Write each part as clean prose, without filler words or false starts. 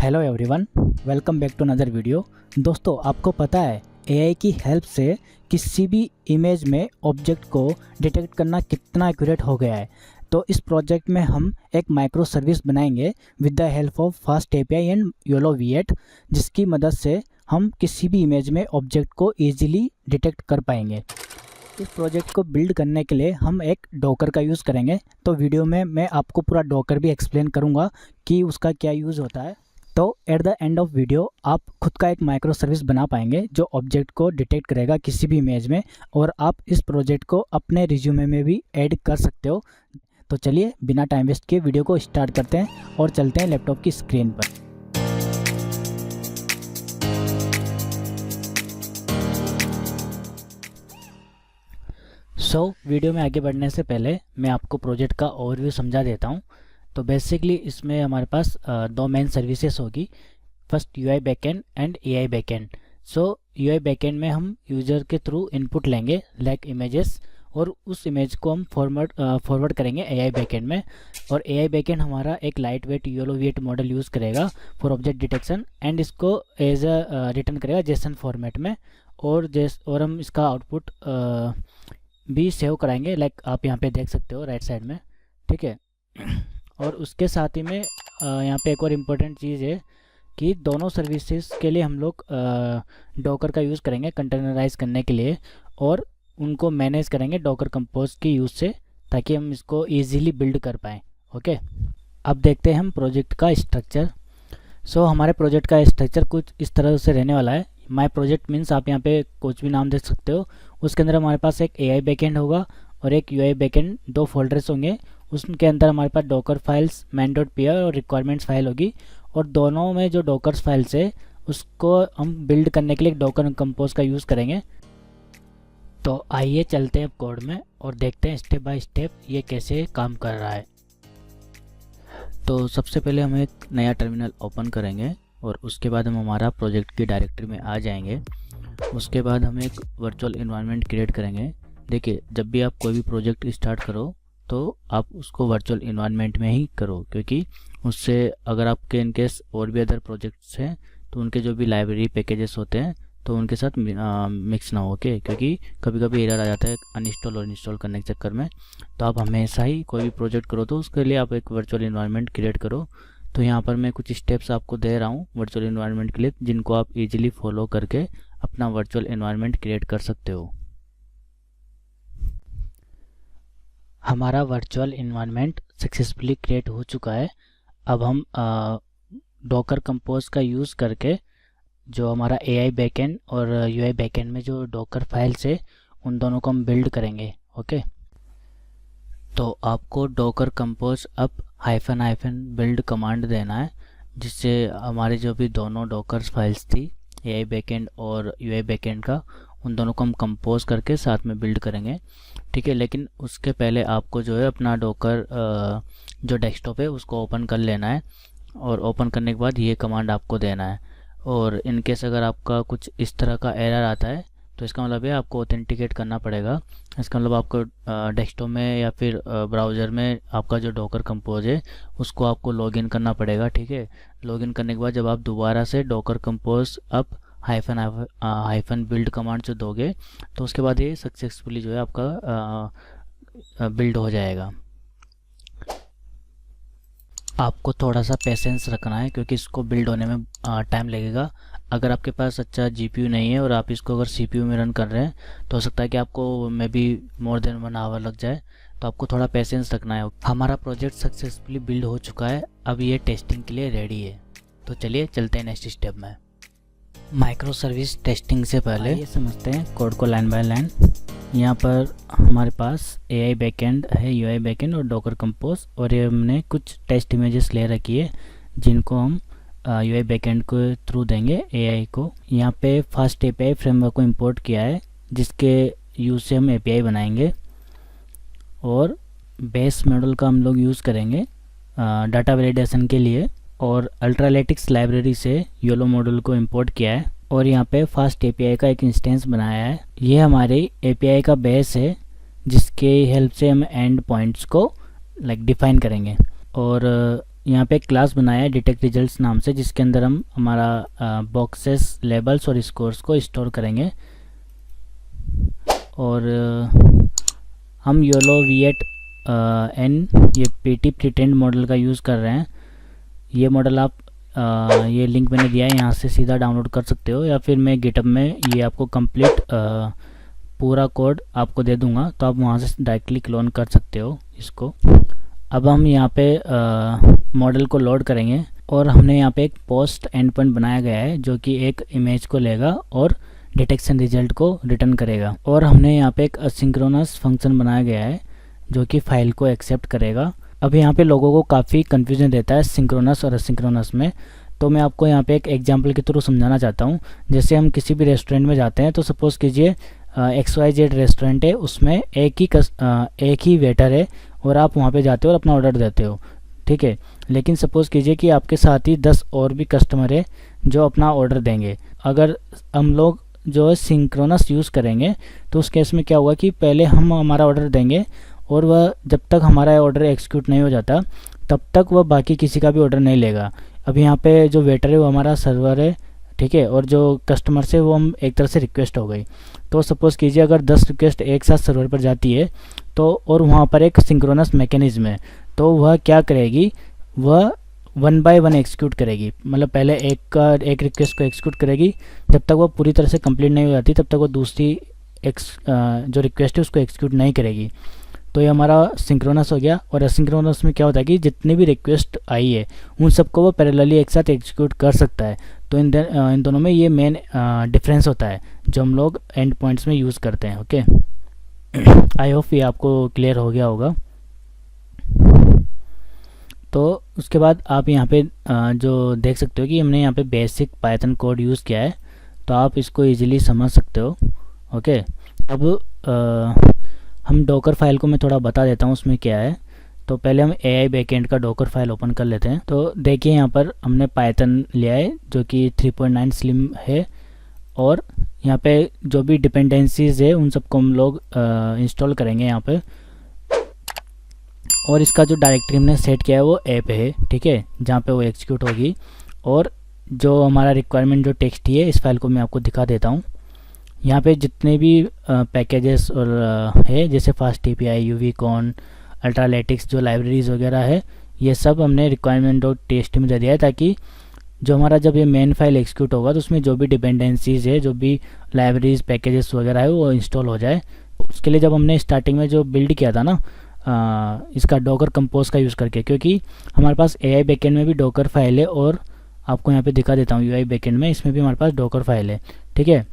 Hello everyone, welcome back to another video. दोस्तों, आपको पता है एआई की हेल्प से किसी भी इमेज में ऑब्जेक्ट को डिटेक्ट करना कितना एक्यूरेट हो गया है। तो इस प्रोजेक्ट में हम एक माइक्रो सर्विस बनाएंगे with the help of fast API and YOLO V8, जिसकी मदद से हम किसी भी इमेज में ऑब्जेक्ट को ईजिली डिटेक्ट कर पाएंगे। इस प्रोजेक्ट को बिल्ड करने के लिए हम एक डॉकर का यूज़ करेंगे। तो वीडियो में मैं आपको पूरा डॉकर भी एक्सप्लेन करूँगा कि उसका क्या यूज़ होता है। तो at the end of video आप खुद का एक माइक्रो सर्विस बना पाएंगे जो ऑब्जेक्ट को डिटेक्ट करेगा किसी भी इमेज में, और आप इस प्रोजेक्ट को अपने रिज्यूमे में भी ऐड कर सकते हो। तो चलिए बिना टाइम वेस्ट किए वीडियो को स्टार्ट करते हैं और चलते हैं लैपटॉप की स्क्रीन पर। वीडियो में आगे बढ़ने से पहले मैं आपको प्रोजेक्ट का ओवरव्यू समझा देता हूँ। तो बेसिकली इसमें हमारे पास दो मेन सर्विसेज होगी। First UI backend and AI backend. UI backend में हम यूज़र के थ्रू इनपुट लेंगे लाइक इमेजेस, और उस इमेज को हम फॉरवर्ड करेंगे AI बैकएंड में। और AI बैकएंड हमारा एक light weight YOLO V8 model use करेगा फॉर ऑब्जेक्ट डिटेक्शन, एंड इसको एज अ रिटर्न करेगा जेसन फॉर्मेट में। और हम इसका आउटपुट भी सेव कराएंगे, लाइक आप यहाँ पे देख सकते हो राइट साइड में, ठीक है। और उसके साथ ही में यहाँ पे एक और इम्पोर्टेंट चीज़ है कि दोनों सर्विसेज के लिए हम लोग डॉकर का यूज़ करेंगे कंटेनराइज करने के लिए, और उनको मैनेज करेंगे डॉकर कंपोज की यूज़ से, ताकि हम इसको इजीली बिल्ड कर पाएँ। ओके, अब देखते हैं हम प्रोजेक्ट का स्ट्रक्चर। हमारे प्रोजेक्ट का स्ट्रक्चर कुछ इस तरह से रहने वाला है। माय प्रोजेक्ट मीन्स आप यहाँ पे कुछ भी नाम देख सकते हो। उसके अंदर हमारे पास एक AI बैकएंड होगा और एक UI बैकएंड, दो फोल्डर्स होंगे। उसके अंदर हमारे पास डॉकर फाइल्स main.py और रिक्वायरमेंट्स फाइल होगी, और दोनों में जो डॉकर फाइल्स है उसको हम बिल्ड करने के लिए डॉकर कंपोज का यूज़ करेंगे। तो आइए चलते हैं कोड में और देखते हैं स्टेप बाय स्टेप ये कैसे काम कर रहा है। तो सबसे पहले हम एक नया टर्मिनल ओपन करेंगे और उसके बाद हम हमारा प्रोजेक्ट की डायरेक्टरी में आ जाएंगे। उसके बाद हम एक वर्चुअल इन्वायरमेंट क्रिएट करेंगे। देखिए, जब भी आप कोई भी प्रोजेक्ट स्टार्ट करो तो आप उसको वर्चुअल इन्वायरमेंट में ही करो, क्योंकि उससे अगर आपके इनकेस और भी अदर प्रोजेक्ट्स हैं तो उनके जो भी लाइब्रेरी पैकेजेस होते हैं तो उनके साथ मिक्स ना हो के, क्योंकि कभी कभी एरर आ जाता है अनइंस्टॉल और इंस्टॉल करने के चक्कर में। तो आप हमेशा ही कोई भी प्रोजेक्ट करो तो उसके लिए आप एक वर्चुअल इन्वायरमेंट क्रिएट करो। तो यहाँ पर मैं कुछ स्टेप्स आपको दे रहा हूँ वर्चुअल इन्वायरमेंट के लिए, जिनको आप इजीली फॉलो करके अपना वर्चुअल इन्वायरमेंट क्रिएट कर सकते हो। हमारा वर्चुअल इन्वायरमेंट सक्सेसफुली क्रिएट हो चुका है। अब हम डॉकर कंपोज का यूज़ करके जो हमारा AI बैकएंड और UI बैकएंड में जो डॉकर फाइल्स है उन दोनों को हम बिल्ड करेंगे। ओके, तो आपको डॉकर कंपोज अब हाइफन बिल्ड कमांड देना है, जिससे हमारी जो भी दोनों डॉकर फाइल्स थी AI बैकएंड और UI बैकएंड का, उन दोनों को हम कंपोज करके साथ में बिल्ड करेंगे, ठीक है। लेकिन उसके पहले आपको जो है अपना डॉकर जो डेस्कटॉप है उसको ओपन कर लेना है, और ओपन करने के बाद ये कमांड आपको देना है। और इनकेस अगर आपका कुछ इस तरह का एरर आता है तो इसका मतलब है आपको ऑथेंटिकेट करना पड़ेगा। इसका मतलब आपको डेस्कटॉप में या फिर ब्राउज़र में आपका जो डॉकर कंपोज है उसको आपको लॉगिन करना पड़ेगा, ठीक है। लॉगिन करने के बाद जब आप दोबारा से डॉकर कंपोज अब हाइफन बिल्ड कमांड से दोगे तो उसके बाद ये सक्सेसफुली जो है आपका बिल्ड हो जाएगा। आपको थोड़ा सा पेशेंस रखना है क्योंकि इसको बिल्ड होने में टाइम लगेगा। अगर आपके पास अच्छा GPU नहीं है और आप इसको अगर CPU में रन कर रहे हैं तो हो सकता है कि आपको maybe more than 1 hour लग जाए, तो आपको थोड़ा पेशेंस रखना है। हमारा प्रोजेक्ट सक्सेसफुली बिल्ड हो चुका है, अब ये टेस्टिंग के लिए रेडी है। तो चलिए चलते हैं नेक्स्ट स्टेप में। माइक्रो सर्विस टेस्टिंग से पहले ये समझते हैं कोड को लाइन बाय लाइन। यहाँ पर हमारे पास AI बैकएंड है, UI बैकएंड और डॉकर कंपोज, और ये हमने कुछ टेस्ट इमेजेस ले रखी है जिनको हम UI बैकएंड के थ्रू देंगे AI को। यहाँ पे फास्ट API फ्रेमवर्क को इंपोर्ट किया है, जिसके यूज़ से हम API बनाएंगे, और बेस मॉडल का हम लोग यूज़ करेंगे डाटा वैलिडेशन के लिए। और अल्ट्रालेटिक्स लाइब्रेरी से योलो मॉडल को इंपोर्ट किया है, और यहाँ पे फास्ट API का एक इंस्टेंस बनाया है। ये हमारी API का बेस है जिसके हेल्प से हम एंड पॉइंट्स को लाइक डिफाइन करेंगे। और यहाँ पे एक क्लास बनाया है डिटेक्ट रिजल्ट्स नाम से, जिसके अंदर हम हमारा बॉक्सेस, लेबल्स और स्कोर्स को स्टोर करेंगे। और हम योलो V8 N ये PT प्रीटेंड मॉडल का यूज़ कर रहे हैं। ये मॉडल आप ये लिंक मैंने दिया है, यहाँ से सीधा डाउनलोड कर सकते हो, या फिर मैं गिटहब में ये आपको कंप्लीट पूरा कोड आपको दे दूंगा, तो आप वहाँ से डायरेक्टली क्लोन कर सकते हो इसको। अब हम यहाँ पे मॉडल को लोड करेंगे और हमने यहाँ पे एक पोस्ट एंड पॉइंट बनाया गया है जो कि एक इमेज को लेगा और डिटेक्शन रिजल्ट को रिटर्न करेगा। और हमने यहाँ पे एक असिंक्रोनस फंक्शन बनाया गया है जो कि फाइल को एक्सेप्ट करेगा। अब यहाँ पे लोगों को काफ़ी कन्फ्यूजन रहता है सिंक्रोनस और असिंक्रोनस में, तो मैं आपको यहाँ पे एक एग्जांपल के थ्रू समझाना चाहता हूँ। जैसे हम किसी भी रेस्टोरेंट में जाते हैं, तो सपोज़ कीजिए XYZ रेस्टोरेंट है, उसमें एक ही वेटर है और आप वहाँ पे जाते हो और अपना ऑर्डर देते हो, ठीक है। लेकिन सपोज़ कीजिए कि आपके साथ ही 10 और भी कस्टमर है जो अपना ऑर्डर देंगे। अगर हम लोग जो है सिंक्रोनस यूज़ करेंगे तो उस केस में क्या होगा कि पहले हम हमारा ऑर्डर देंगे और वह जब तक हमारा ऑर्डर एक्सिक्यूट नहीं हो जाता तब तक वह बाकी किसी का भी ऑर्डर नहीं लेगा। अब यहाँ पे जो वेटर है वो हमारा सर्वर है, ठीक है, और जो कस्टमर से वो हम एक तरह से रिक्वेस्ट हो गई। तो सपोज़ कीजिए अगर 10 रिक्वेस्ट एक साथ सर्वर पर जाती है तो और वहाँ पर एक सिंक्रोनस मैकेनिज्म है, तो वह क्या करेगी, वह 1 बाय 1 एक्सिक्यूट करेगी। मतलब पहले एक रिक्वेस्ट को एक्सिक्यूट करेगी, जब तक वो पूरी तरह से कंप्लीट नहीं हो जाती तब तक वो दूसरी जो रिक्वेस्ट है उसको एक्सिक्यूट नहीं करेगी। तो ये हमारा सिंक्रोनस हो गया। और असिंक्रोनस में क्या होता है कि जितनी भी रिक्वेस्ट आई है उन सबको वो पैरेलली एक साथ एग्जीक्यूट कर सकता है। तो इन दोनों में ये मेन डिफरेंस होता है जो हम लोग एंड पॉइंट्स में यूज़ करते हैं। ओके, आई होप ये आपको क्लियर हो गया होगा। तो उसके बाद आप यहाँ पे जो देख सकते हो कि हमने यहाँ पे बेसिक पाइथन कोड यूज़ किया है, तो आप इसको इजीली समझ सकते हो। ओके, अब हम डॉकर फाइल को मैं थोड़ा बता देता हूँ उसमें क्या है। तो पहले हम AI बैकएंड का डॉकर फाइल ओपन कर लेते हैं। तो देखिए यहाँ पर हमने पाइथन लिया है जो कि 3.9 स्लिम है, और यहाँ पे जो भी डिपेंडेंसीज है उन सबको हम लोग इंस्टॉल करेंगे यहाँ पे। और इसका जो डायरेक्टरी हमने सेट किया है वो ऐप है, ठीक है, जहाँ पे वो एग्जीक्यूट होगी। और जो हमारा रिक्वायरमेंट जो टेक्स्ट है इस फाइल को मैं आपको दिखा देता हूँ। यहाँ पे जितने भी पैकेजेस और है जैसे फास्ट API, यूवीकॉन, अल्ट्रालेटिक्स, जो लाइब्रेरीज वगैरह है, ये सब हमने रिक्वायरमेंट और टेस्ट में दे दिया है, ताकि जो हमारा जब ये मेन फाइल एक्सिक्यूट होगा तो उसमें जो भी डिपेंडेंसीज है, जो भी लाइब्रेरीज पैकेजेस वगैरह है वो इंस्टॉल हो जाए। उसके लिए जब हमने स्टार्टिंग में जो बिल्ड किया था ना इसका डॉकर कंपोज का यूज़ करके, क्योंकि हमारे पास AI बैकएंड में भी डॉकर फाइल है, और आपको यहाँ पे दिखा देता हूँ UI बैकएंड में, इसमें भी हमारे पास डॉकर फाइल है, ठीक है।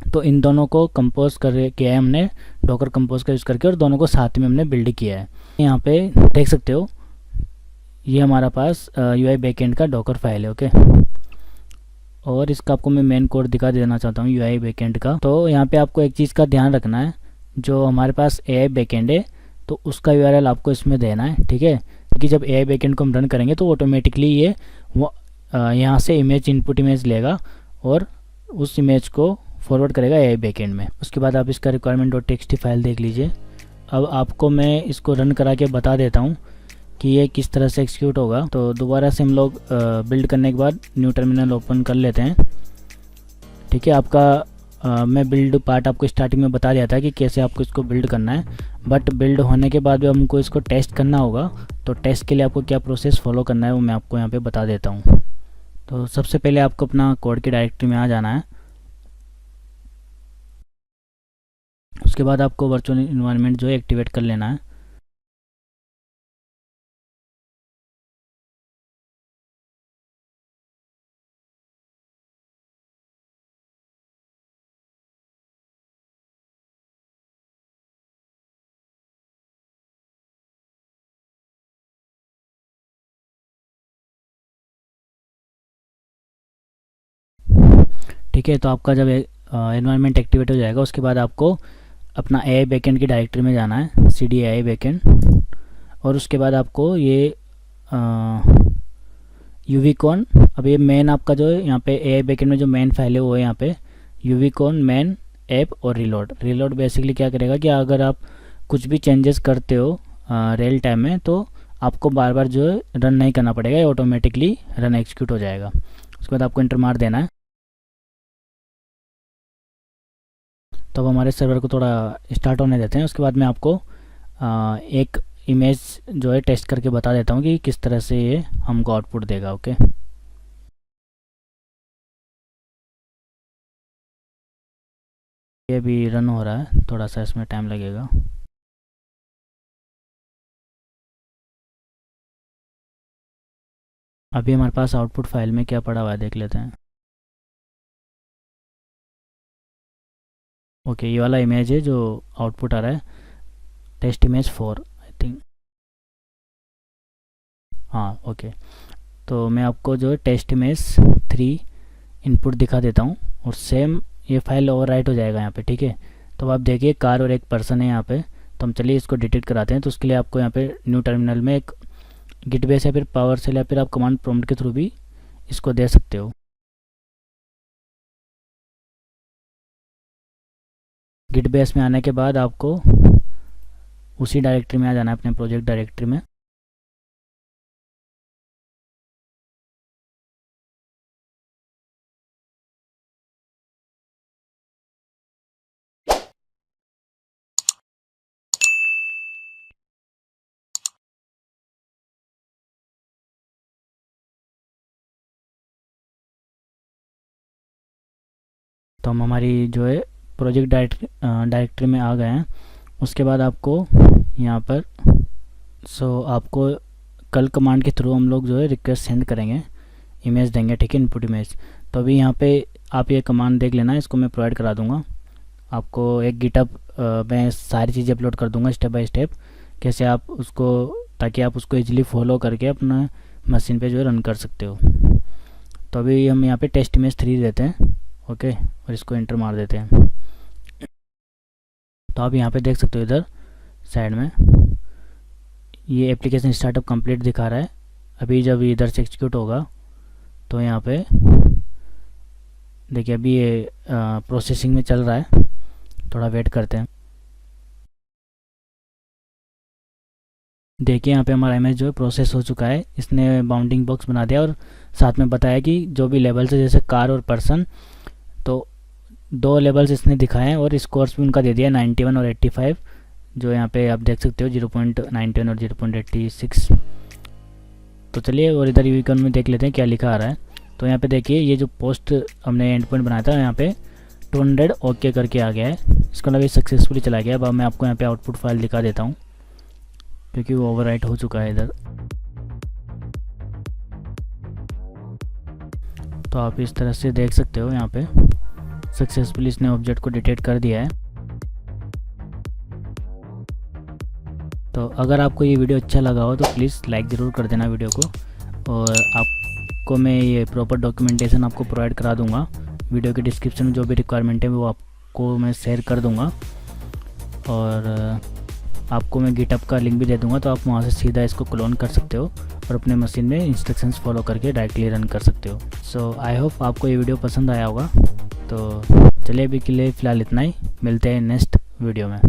तो इन दोनों को कंपोज कर किया है हमने डॉकर कंपोज का यूज़ करके, और दोनों को साथ में हमने बिल्ड किया है। यहाँ पे देख सकते हो ये हमारा पास UI बैकएंड का डॉकर फाइल है। ओके, और इसका आपको मैं मेन कोड दिखा देना चाहता हूँ UI बैकएंड का। तो यहाँ पे आपको एक चीज़ का ध्यान रखना है, जो हमारे पास AI बैकएंड है तो उसका URL आपको इसमें देना है, ठीक है, क्योंकि जब AI बैकएंड को हम रन करेंगे तो ऑटोमेटिकली ये वो यहाँ से इनपुट इमेज लेगा और उस इमेज को फॉरवर्ड करेगा AI बैकएंड में। उसके बाद आप इसका requirement.txt फाइल देख लीजिए। अब आपको मैं इसको रन करा के बता देता हूँ कि ये किस तरह से एक्सिक्यूट होगा। तो दोबारा से हम लोग बिल्ड करने के बाद न्यू टर्मिनल ओपन कर लेते हैं, ठीक है। आपका मैं बिल्ड पार्ट आपको स्टार्टिंग में बता दिया था कि कैसे आपको इसको बिल्ड करना है, बट बिल्ड होने के बाद भी हमको इसको टेस्ट करना होगा। तो टेस्ट के लिए आपको क्या प्रोसेस फॉलो करना है वो मैं आपको यहाँ पे बता देता हूँ। तो सबसे पहले आपको अपना कोड की डायरेक्टरी में आ जाना है। उसके बाद आपको वर्चुअल इन्वायरमेंट जो है एक्टिवेट कर लेना है। ठीक है, तो आपका जब एनवायरनमेंट एक्टिवेट हो जाएगा उसके बाद आपको अपना AI बैकएंड की डायरेक्टरी में जाना है, CD AI बैकएंड। और उसके बाद आपको ये यूवीकॉन, अब ये मेन आपका जो है यहाँ पे AI बैकएंड में जो मेन फाइल है वो है यहाँ पे यूवीकॉन मेन ऐप और रिलोड बेसिकली क्या करेगा कि अगर आप कुछ भी चेंजेस करते हो रियल टाइम में तो आपको बार बार जो है रन नहीं करना पड़ेगा, ये ऑटोमेटिकली रन एग्जीक्यूट हो जाएगा। उसके बाद आपको इंटर मार देना है। तो अब हमारे सर्वर को थोड़ा स्टार्ट होने देते हैं। उसके बाद मैं आपको एक इमेज जो है टेस्ट करके बता देता हूँ कि किस तरह से ये हमको आउटपुट देगा। ओके, ये भी रन हो रहा है, थोड़ा सा इसमें टाइम लगेगा। अभी हमारे पास आउटपुट फाइल में क्या पड़ा हुआ है देख लेते हैं। ओके, ये वाला इमेज है जो आउटपुट आ रहा है, टेस्ट इमेज 4 आई थिंक। हाँ ओके, तो मैं आपको जो है टेस्ट इमेज 3 इनपुट दिखा देता हूँ और सेम ये फाइल ओवरराइट हो जाएगा यहाँ पे। ठीक है, तो आप देखिए कार और एक पर्सन है यहाँ पे। तो हम चलिए इसको डिटेक्ट कराते हैं। तो उसके लिए आपको यहाँ पे न्यू टर्मिनल में एक गिट बेस या फिर पावर सेल या फिर आप कमांड प्रॉम्प्ट के थ्रू भी इसको दे सकते हो। गिट बेस में आने के बाद आपको उसी डायरेक्टरी में आ जाना है, अपने प्रोजेक्ट डायरेक्टरी में। तो हम हमारी जो है प्रोजेक्ट डायरेक्टरी में आ गए हैं। उसके बाद आपको यहाँ पर आपको कल कमांड के थ्रू हम लोग जो है रिक्वेस्ट सेंड करेंगे, इमेज देंगे। ठीक है, इनपुट इमेज। तो अभी यहाँ पे आप ये कमांड देख लेना, इसको मैं प्रोवाइड करा दूँगा आपको। एक गिटअप मैं सारी चीज़ें अपलोड कर दूँगा स्टेप बाय स्टेप, कैसे आप उसको, ताकि आप उसको इजीली फॉलो करके अपना मशीन पे जो है रन कर सकते हो। तो अभी हम यहाँ पे टेस्ट इमेज 3 देते हैं। ओके, और इसको एंटर मार देते हैं। तो आप यहाँ पे देख सकते हो इधर साइड में ये एप्लीकेशन स्टार्टअप कंप्लीट दिखा रहा है। अभी जब इधर से एग्जीक्यूट होगा तो यहाँ पे देखिए अभी ये प्रोसेसिंग में चल रहा है, थोड़ा वेट करते हैं। देखिए यहाँ पे हमारा इमेज जो है प्रोसेस हो चुका है। इसने बाउंडिंग बॉक्स बना दिया और साथ में बताया कि जो भी लेवल्स है जैसे कार और पर्सन, तो 2 लेवल्स इसने दिखाए हैं और स्कोर्स भी उनका दे दिया 91 और 85, जो यहाँ पे आप देख सकते हो 0.91 और 0.86। तो चलिए और इधर यूनिकॉर्न में देख लेते हैं क्या लिखा आ रहा है। तो यहाँ पे देखिए ये जो पोस्ट हमने एंड पॉइंट बनाया था यहाँ पे 200 ओके करके आ गया है। इसका मतलब ये सक्सेसफुली चला गया। अब मैं आपको यहाँ पे आउटपुट फाइल दिखा देता हूँ क्योंकि वो ओवरराइट हो चुका है इधर। तो आप इस तरह से देख सकते हो यहाँ पे सक्सेसफुली इसने ऑब्जेक्ट को डिटेक्ट कर दिया है। तो अगर आपको ये वीडियो अच्छा लगा हो तो प्लीज़ लाइक ज़रूर कर देना वीडियो को, और आपको मैं ये प्रॉपर डॉक्यूमेंटेशन आपको प्रोवाइड करा दूंगा। वीडियो के डिस्क्रिप्शन में जो भी रिक्वायरमेंट है वो आपको मैं शेयर कर दूंगा, और आपको मैं गिटअप का लिंक भी दे दूंगा, तो आप वहाँ से सीधा इसको क्लोन कर सकते हो और अपने मशीन में इंस्ट्रक्शंस फॉलो करके डायरेक्टली रन कर सकते हो। सो आई होप आपको ये वीडियो पसंद आया होगा। तो चलिए अभी के लिए फ़िलहाल इतना ही, मिलते हैं नेक्स्ट वीडियो में।